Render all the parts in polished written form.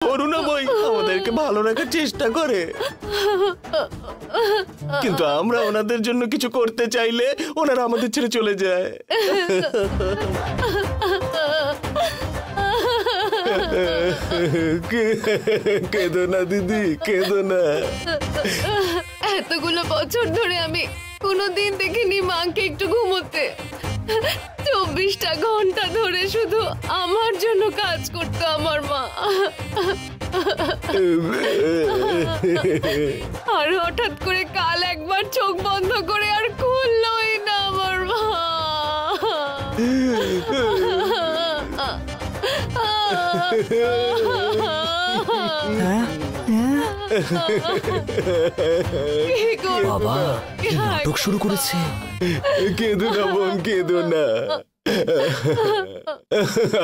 করুণাময়ী আমাদেরকে ভালো রাখার চেষ্টা করে, কিন্তু আমরা ওনাদের জন্য কিছু করতে চাইলে ওনারা আমাদের ছেড়ে চলে যায়। কেঁদো না দিদি, কেঁদো না। এতগুলো বছর ধরে আমি কোনোদিন দেখিনি মাকে একটু ঘুমোতে। 24টা ঘন্টা ধরে শুধু আমার জন্য কাজ করতো আমার মা। আর হঠাৎ করে কাল একবার চোখ বন্ধ করে আর খুললই না আমার মা। বাবা নাটক শুরু করেছে। কেঁদো না বোন, কেঁদো না,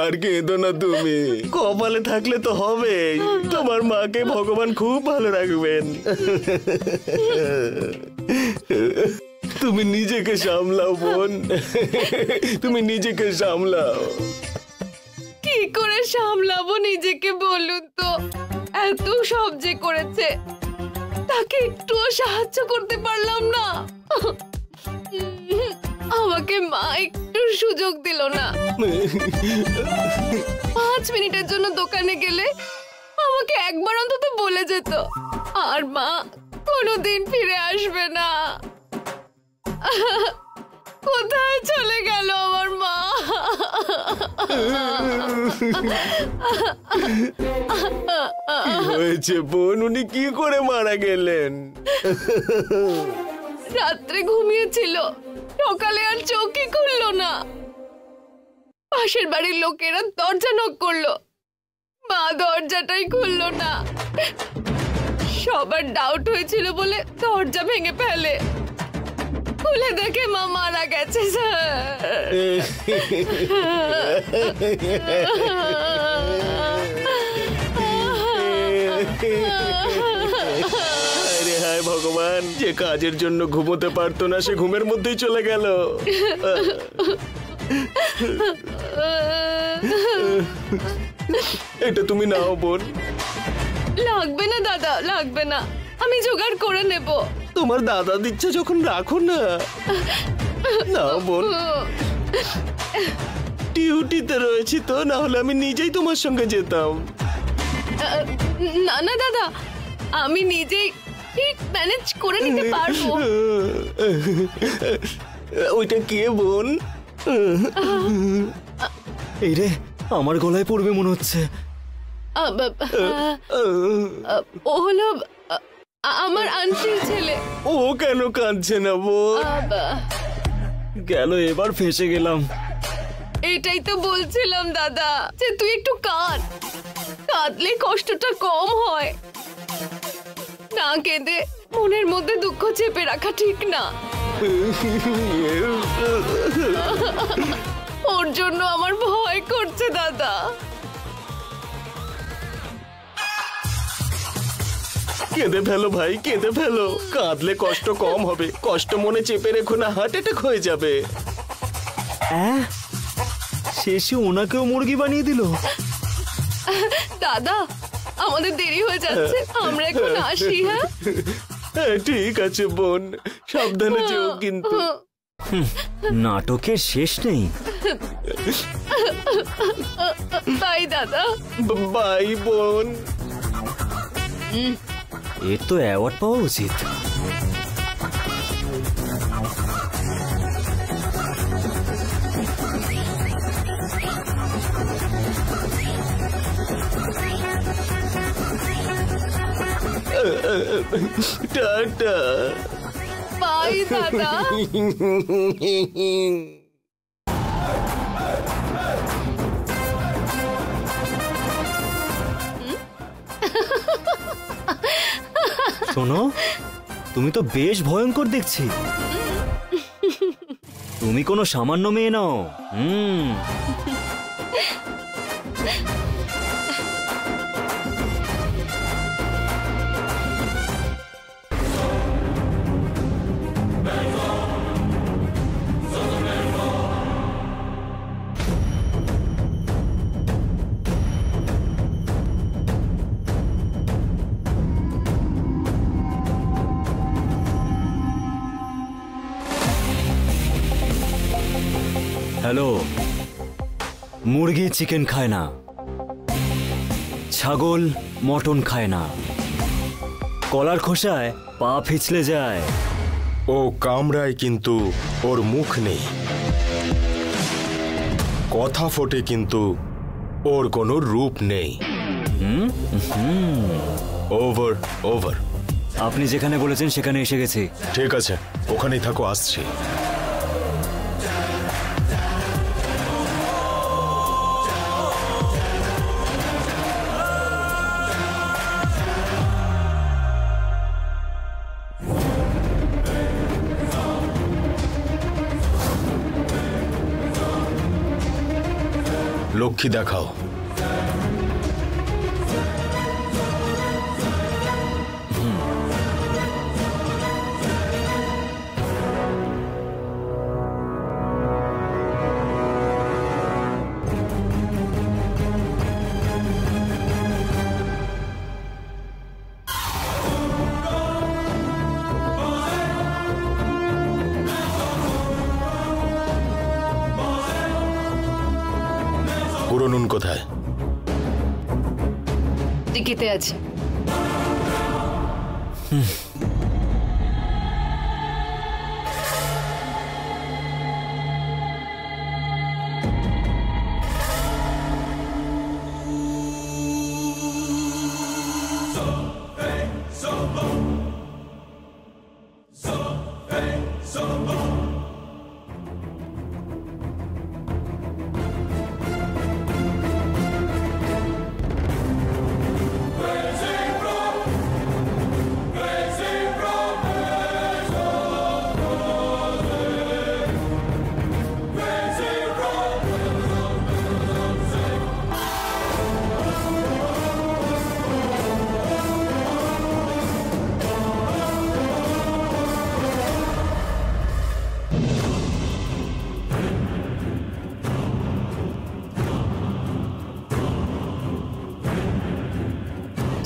আর কেঁদো না তুমি। কপালে থাকলে তো হবে, তোমার মাকে ভগবান খুব ভালো রাখবেন। তুমি নিজেকে সামলাও বোন, তুমি নিজেকে সামলাও। কি করে সামলাবো নিজেকে বলুন তো? এত সব যে করেছে, তাকে একটুও সাহায্য করতে পারলাম না। আমাকে মা একটু সুযোগ দিল না। 5 মিনিটের জন্য দোকানে গেলে আমাকে একবার অন্তত বলে যেত, আর মা কোনোদিন ফিরে আসবে না। কোথায় চলে গেল আমার মা? হয়েছে বোন, উনি কি করে মারা গেলেন? রাত্রে ঘুমিয়েছিল, সকালে আর চোখই খুললো না। পাশের বাড়ির লোকেরা দরজা নক করলো, মা দরজাটাই খুললো না। সবার ডাউট হয়েছিল বলে দরজা ভেঙে ফেলে, খুলে দেখে মা মারা গেছে আরে হায় ভগবান, যে কাজের জন্য ঘুমোতে পারতো না সে ঘুমের মধ্যেই চলে গেল। এটা তুমি নাও বোন। লাগবে না দাদা, লাগবে না, আমি জোগাড় করে নেব। তোমার দাদা দিচ্ছে যখন রাখো না। নাও বোন, ডিউটিতে রয়েছি তো, না হলে আমি নিজেই তোমার সঙ্গে যেতাম। না না দাদা, আমি নিজেই ঠিক ম্যানেজ করে নিতে পারবো। ওইটা কে বোন? এই রে, আমার গলায় পড়বে মনে হচ্ছে। ও হলো আমার আন্টির ছেলে। ও কেন কাঁদছে না বোন? গেল, এবার ফেঁসে গেলাম। এটাই তো বলছিলাম দাদা, যে তুই একটু কাঁদ, কাঁদলে কষ্টটা কম হয়। না কেঁদে মনের মধ্যে দুঃখ চেপে রাখা ঠিক না। ওর জন্য আমার ভয় করছে দাদা। কেঁদে ফেলো ভাই, কেঁদে ফেলো। কাঁদলে কষ্ট কম হবে, কষ্ট মনে চেপে রেখো না, হার্ট অ্যাটাক হয়ে যাবে। শেষে ওনাকেও মুরগি বানিয়ে দিল। দাদা, আমাদের দেরি হয়ে যাচ্ছে, আমরা এখন আসি। হ্যাঁ ঠিক আছে বোন, সাবধানে যেও কিন্তু। নাটকের শেষ নেই। বাই দাদা। বাই বোন। এর তো অ্যাওয়ার্ড পাওয়া উচিত। টাটা। বাই দাদা। শোনো, তুমি তো বেশ ভয়ঙ্কর দেখছি। তুমি কোনো সামান্য মেয়ে নও। হ্যালো, মুরগি চিকেন খায় না, ছাগল মটন খায় না, কলার খোসায় পা পিছলে যায়। ও কামড়ায় কিন্তু ওর মুখ নেই, কথা ফোটে কিন্তু ওর কোনো রূপ নেই। Over over. আপনি যেখানে বলেছেন সেখানে এসে গেছি। ঠিক আছে, ওখানেই থাকো, আসছি। লক্ষ্মী দেখাও। পুরো নুন কোথায়? টিকিতে আছে।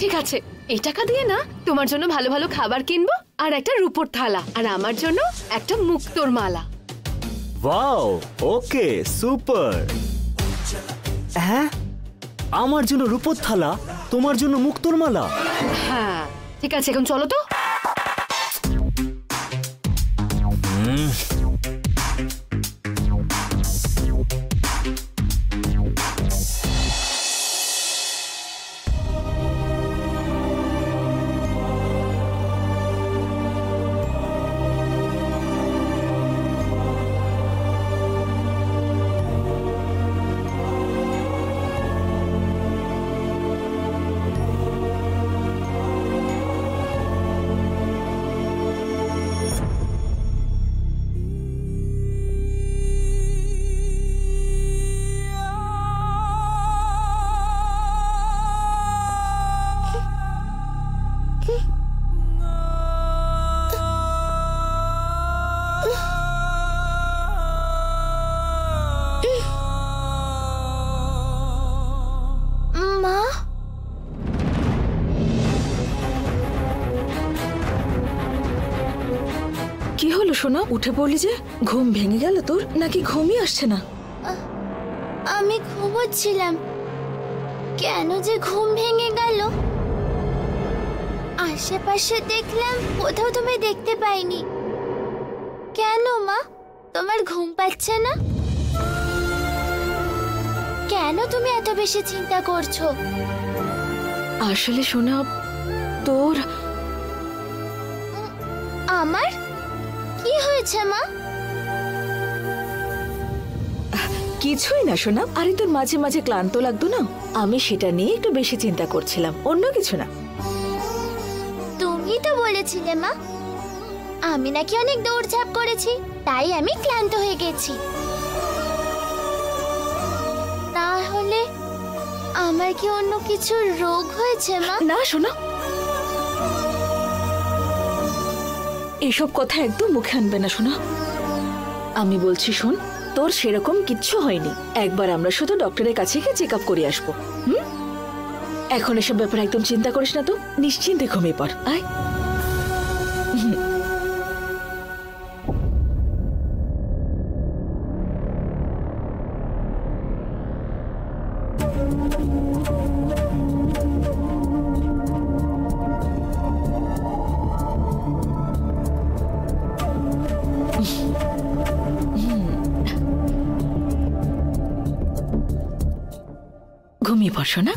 ঠিক আছে, এই টাকা দিয়ে না তোমার জন্য ভালো ভালো খাবার কিনবো, আর একটা রূপোর থালা, আর আমার জন্য একটা মুক্তোর মালা। ওয়াও, ওকে, সুপার। হ্যাঁ, আমার জন্য রূপোর থালা, তোমার জন্য মুক্তোর মালা। হ্যাঁ ঠিক আছে, এখন চলো তো। কি হলো সোনা, উঠে পড়লি যে? ঘুম ভেঙে গেল তোর, নাকি ঘুমই আসছে না? আমি ঘুমোচ্ছিলাম, কেন যে ঘুম ভেঙে গেল। আশেপাশে দেখলাম, কোথাও তুমি দেখতে পাইনি। কেন মা, তোমার ঘুম পাচ্ছে না? কেন তুমি এত বেশি চিন্তা করছো? আসলে সোনা, তোর আমার কি হয়েছে মা? কিছুই না সোনা। আরে তোর মাঝে মাঝে ক্লান্ত লাগতো না, আমি সেটা নিয়ে একটু বেশি চিন্তা করছিলাম, অন্য কিছু না। তুমি তো বলেছিলে মা, আমি নাকি অনেক দৌড়ঝাঁপ করেছি, তাই আমি ক্লান্ত হয়ে গেছি। তাহলে আমার কি অন্য কিছু রোগ হয়েছে মা? না সোনা, এসব কথা একদম মুখে আনবে না সোনা। আমি বলছি শোন, তোর সেরকম কিচ্ছু হয়নি। একবার আমরা শুধু ডক্টরের কাছে গিয়ে চেক আপ করে আসবো। এখন এসব ব্যাপারে একদম চিন্তা করিস না তো, নিশ্চিন্তে ঘুমিয়ে পড়। আয়। পর শোনা।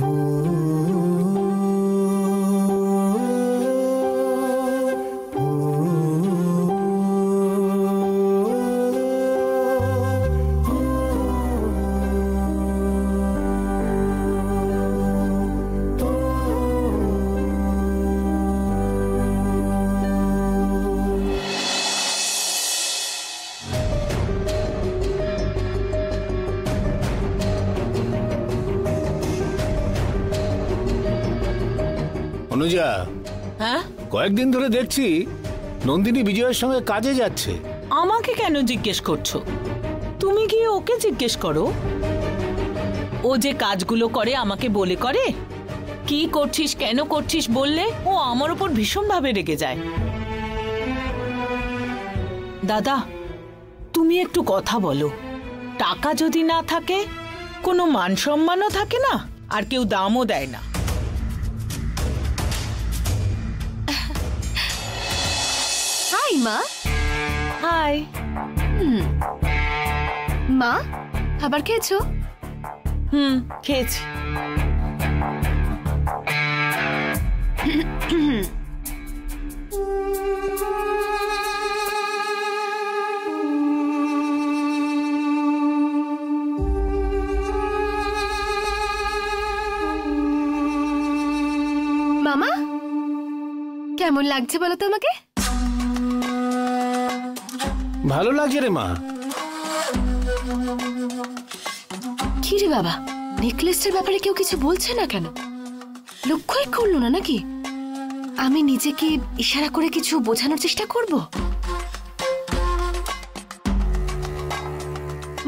অনুজা, হ্যাঁ, কয়েকদিন ধরে দেখছি নন্দিনী বিজয়ের সঙ্গে কাজে যাচ্ছে। আমাকে কেন জিজ্ঞেস করছো? তুমি গিয়ে ওকে জিজ্ঞেস করো। ও যে কাজগুলো করে আমাকে বলে করে, কি করছিস কেন করছিস বললে ও আমার উপর ভীষণভাবে রেগে যায়। দাদা, তুমি একটু কথা বলো। টাকা যদি না থাকে কোনো মান সম্মানও থাকে না, আর কেউ দামও দেয় না। হাই মা। হাই। মা, খাবার খেয়েছো? খেয়েছি। মামা, কেমন লাগছে বলো তো আমাকে? ভালো লাগছে রে মা। কি রে বাবা, নেকলেসটার ব্যাপারে কেউ কিছু বলছে না কেন? লক্ষ্যই করলো না নাকি? আমি নিজেকে ইশারা করে কিছু বোঝানোর চেষ্টা করব।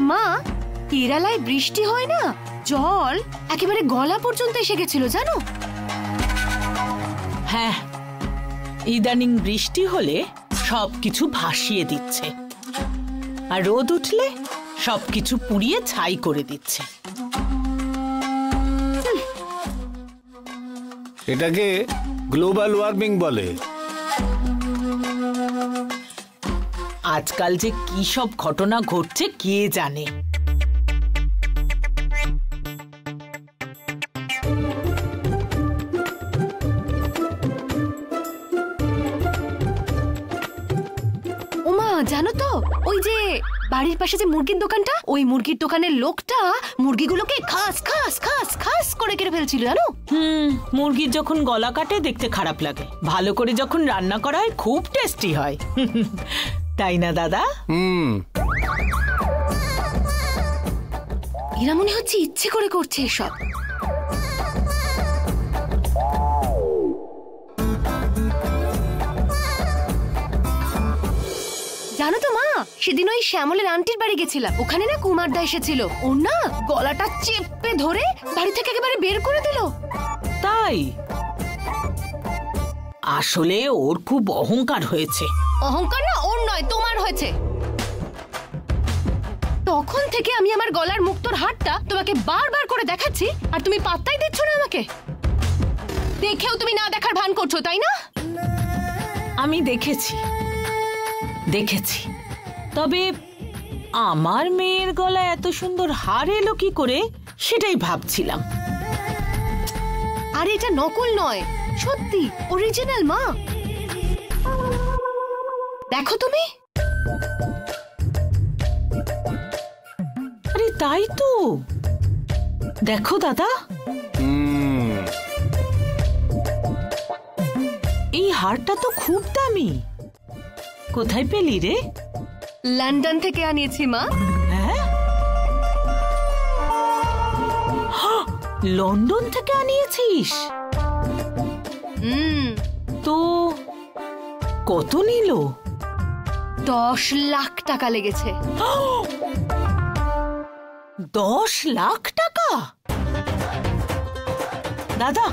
মা, কেরালায় বৃষ্টি হয় না, জল একেবারে গলা পর্যন্ত এসে গেছিল জানো? হ্যাঁ, ইদানিং বৃষ্টি হলে সবকিছু ভাসিয়ে দিচ্ছে, আর রোদ উঠলে সবকিছু পুড়িয়ে ছাই করে দিচ্ছে। এটাকে গ্লোবাল ওয়ার্মিং বলে। আজকাল যে কি সব ঘটনা ঘটছে কে জানে। ওমা, জানো তো ওই যে বাড়ির পাশে যে মুরগির দোকানটা, ওই মুরগির দোকানের লোকটা মুরগিগুলোকে খাস খাস খাস খাস করে কেটে ফেলছিল জানো? মুরগির যখন গলা কাটে দেখতে খারাপ লাগে, ভালো করে যখন রান্না করা হয় খুব টেস্টি হয়। তাই না দাদা? এরা মনে হচ্ছে ইচ্ছে করে করছে এসব। জানো তো মা, সেদিন ওই শ্যামলের আন্টির বাড়ি গেছিলাম, ওখানে না কুমারদা এসেছিল। ওর না গলাটা চেপে ধরে বাড়ি থেকে একেবারে বের করে দিল। তাই? আসলে ওর খুব অহংকার হয়েছে। অহংকার না ওর নয়, তোমার হয়েছে। তখন থেকে আমি আমার গলার মুক্তোর হারটা তোমাকে বারবার করে দেখাচ্ছি, আর তুমি পাত্তাই দিচ্ছ না আমাকে। দেখেও তুমি না দেখার ভান করছো, তাই না? আমি দেখেছি, তবে আমার মেয়ের গলায় এত সুন্দর হার এলো কি করে সেটাই ভাবছিলাম। আরে এটা নকল নয়, সত্যি অরিজিনাল মা। দেখো তুমি। আরে তাই তো, দেখো দাদা, এই হারটা তো খুব দামি। কোথায় পেলি রে? লন্ডন থেকে আনিয়েছি মা। হ্যাঁ, লন্ডন থেকে আনিয়েছিস? তো কত নিল? 10 লাখ টাকা লেগেছে। 10 লাখ টাকা? দাদা,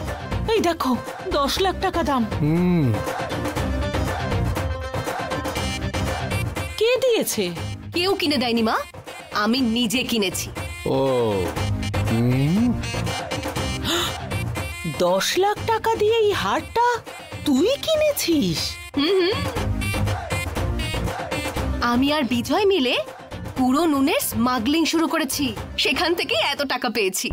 এই দেখো 10 লাখ টাকা দাম। কে দিয়েছে? কেউ কিনে দেয়নি মা, আমি নিজে কিনেছি। ও, 10 লাখ টাকা দিয়ে এই হারটা তুই কিনেছিস? আমি আর বিজয় মিলে পুরো নুনের স্মাগলিং শুরু করেছি, সেখান থেকে এত টাকা পেয়েছি।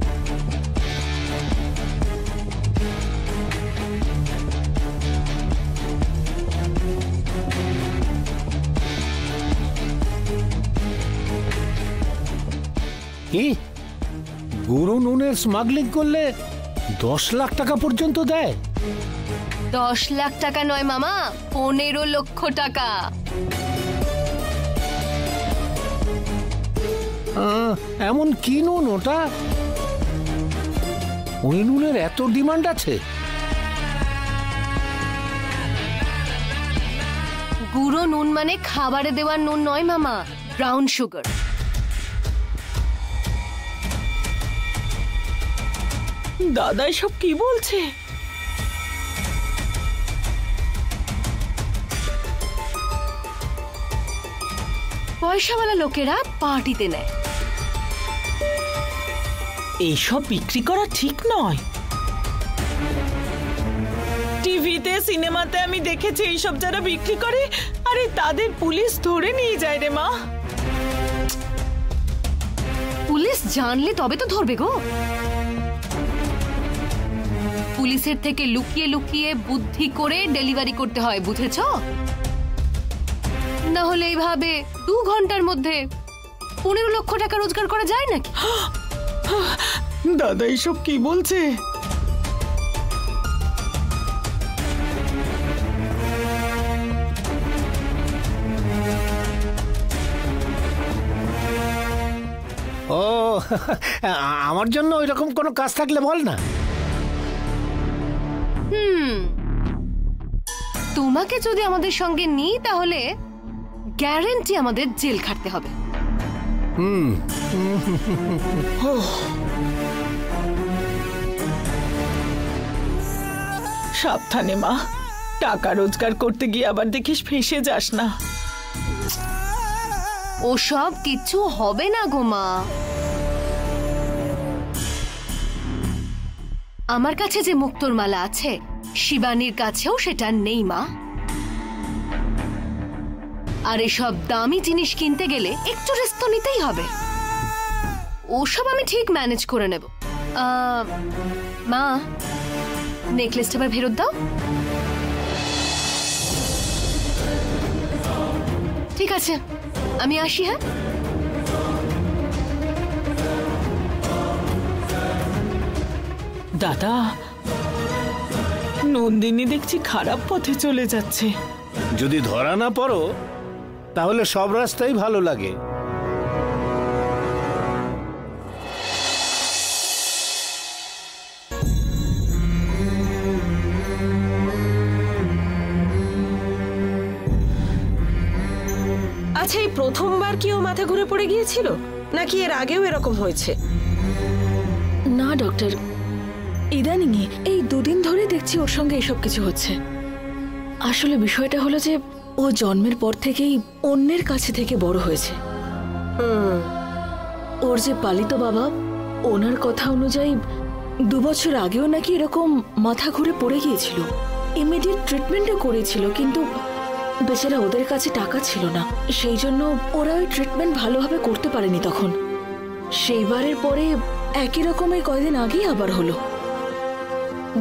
গুঁড়ো নুনের স্মাগলিং করলে 10 লাখ টাকা পর্যন্ত দেয়? 10 লাখ টাকা নয় মামা, 15 লক্ষ টাকা। এমন কি নুন ওটা? ওই নুনের এত ডিমান্ড আছে? গুঁড়ো নুন মানে খাবারে দেওয়ার নুন নয় মামা, ব্রাউন সুগার। দাদা এসব কি বলছে? পয়সাওয়ালা লোকেরা পার্টিতে নেয়। এইসব বিক্রি করা ঠিক নয়। টিভিতে সিনেমাতে আমি দেখেছি এইসব যারা বিক্রি করে, আরে তাদের পুলিশ ধরে নিয়ে যায় রে মা। পুলিশ জানলে তবে তো ধরবে গো। পুলিশের থেকে লুকিয়ে লুকিয়ে বুদ্ধি করে ডেলিভারি করতে হয়, বুঝেছো? না হলে এইভাবে 2 ঘন্টার মধ্যে 15 লক্ষ টাকা রোজগার করা যায় নাকি? দাদা এইসব কি বলছে? ও আমার জন্য ওইরকম কোনো কাজ থাকলে বল না। তোমাকে যদি আমাদের সঙ্গে নিই তাহলে গ্যারান্টি আমাদের জেল খাটতে হবে। সাবধানে মা, টাকা রোজগার করতে গিয়ে আবার দেখিস ফেঁসে যাস না। ওসব কিচ্ছু হবে না গো মা। আমার কাছে যে মুক্তোর মালা আছে, শিবানীর কাছেও সেটা নেই মা। আর এসব দামি জিনিস কিনতে গেলে একটু রিস্ক তো নিতেই হবে। ওসব আমি ঠিক ম্যানেজ করে নেব। মা, নেকলেসটা আবার ফেরত দাও। ঠিক আছে, আমি আসি। হ্যাঁ, দাদা নন্দিনী দেখছি খারাপ পথে চলে যাচ্ছে। যদি ধরা না পড়ো তাহলে সব রাস্তাই ভালো লাগে। আচ্ছা, এই প্রথমবার কি ও মাথা ঘুরে পড়ে গিয়েছিল, নাকি এর আগেও এরকম হয়েছে? না ডক্টর, ইদানিং এই 2 দিন ধরে দেখছি ওর সঙ্গে এসব কিছু হচ্ছে। আসলে বিষয়টা হলো যে ও জন্মের পর থেকেই অন্যের কাছে থেকে বড় হয়েছে। ওর যে পালিত বাবা, ওনার কথা অনুযায়ী 2 বছর আগেও নাকি এরকম মাথা ঘুরে পড়ে গিয়েছিল। ইমিডিয়েট ট্রিটমেন্টও করেছিল, কিন্তু বেচারা ওদের কাছে টাকা ছিল না, সেই জন্য ওরা ওই ট্রিটমেন্ট ভালোভাবে করতে পারেনি। তখন সেইবারের পরে একই রকমের কয়েকদিন আগেই আবার হলো।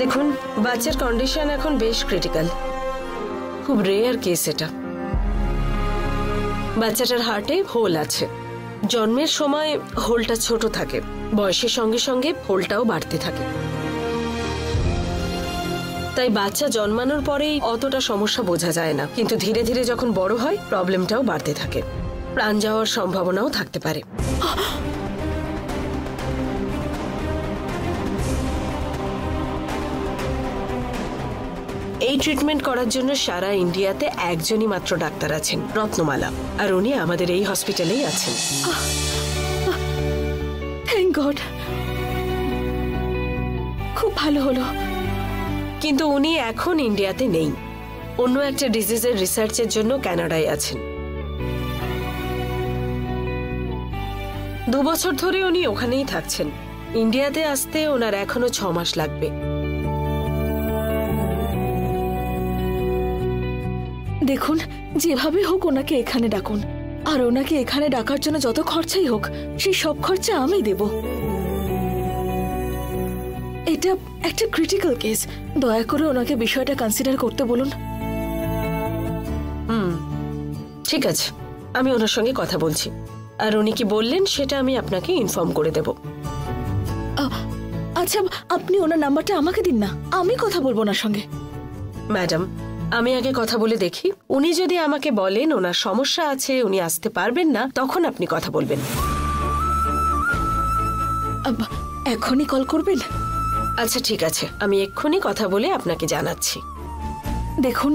দেখুন, বাচ্চার কন্ডিশন এখন বেশ ক্রিটিক্যাল, খুব রেয়ার কেস এটা। বাচ্চাটার হার্টে হোল আছে। জন্মের সময় হোলটা ছোট থাকে, বয়সের সঙ্গে সঙ্গে হোলটাও বাড়তে থাকে। তাই বাচ্চা জন্মানোর পরেই অতটা সমস্যা বোঝা যায় না, কিন্তু ধীরে ধীরে যখন বড় হয় প্রবলেমটাও বাড়তে থাকে, প্রাণ যাওয়ার সম্ভাবনাও থাকতে পারে। এই ট্রিটমেন্ট করার জন্য সারা ইন্ডিয়াতে একজনই মাত্র ডাক্তার আছেন, রত্নমালা, আর উনি আমাদের এই হসপিটালেই আছেন। থ্যাংক গড, খুব ভালো হলো। কিন্তু উনি এখন ইন্ডিয়াতে নেই, অন্য একটা ডিজিজের রিসার্চের জন্য কানাডায় আছেন। 2 বছর ধরে উনি ওখানেই থাকছেন। ইন্ডিয়াতে আসতে ওনার এখনো 6 মাস লাগবে। দেখুন, যেভাবে হোক ওনাকে এখানে ডাকুন, আর ওনাকে এখানে ডাকার জন্য যত খরচাই হোক সেই সব খরচা আমি দেব। এটা একটা ক্রিটিক্যাল কেস, দয়া করে ওনাকে বিষয়টা কনসিডার করতে বলুন। ঠিক আছে, আমি ওনার সঙ্গে কথা বলছি, আর উনি কি বললেন সেটা আমি আপনাকে ইনফর্ম করে দেব। আচ্ছা আপনি ওনার নাম্বারটা আমাকে দিন না, আমি কথা বলবো ওনার সঙ্গে। ম্যাডাম, আমি আগে কথা বলে দেখি। উনি যদি আমাকে বলেন ওনার সমস্যা আছে, উনি আসতে পারবেন না, তখন আপনি কথা বলবেন। এখনই কল করবেন? আচ্ছা ঠিক আছে, আমি এক্ষুনি কথা বলে আপনাকে জানাচ্ছি। দেখুন,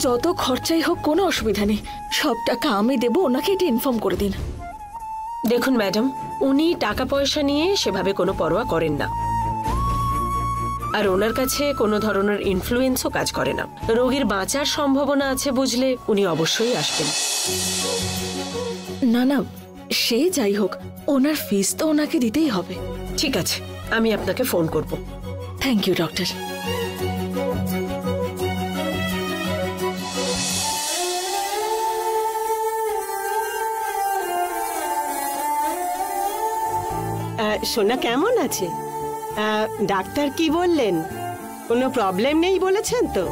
যত খরচাই হোক কোনো অসুবিধা নেই, সব টাকা আমি দেবো, ওনাকে এটা ইনফর্ম করে দিন। দেখুন ম্যাডাম, উনি টাকা পয়সা নিয়ে সেভাবে কোনো পরোয়া করেন না, আর ওনার কাছে কোনো ধরনের ইনফ্লুয়েন্সও কাজ করে না। রোগীর বাঁচার সম্ভাবনা আছে বুঝলে উনি অবশ্যই আসবেন। না না, সে যাই হোক, ওনার ফিস তো ওনাকে দিতেই হবে। ঠিক আছে, আমি আপনাকে ফোন করব। Thank you doctor. সোনা কেমন আছে? ডাক্তার কি বললেন? কোনো প্রবলেম নেই বলেছেন তো?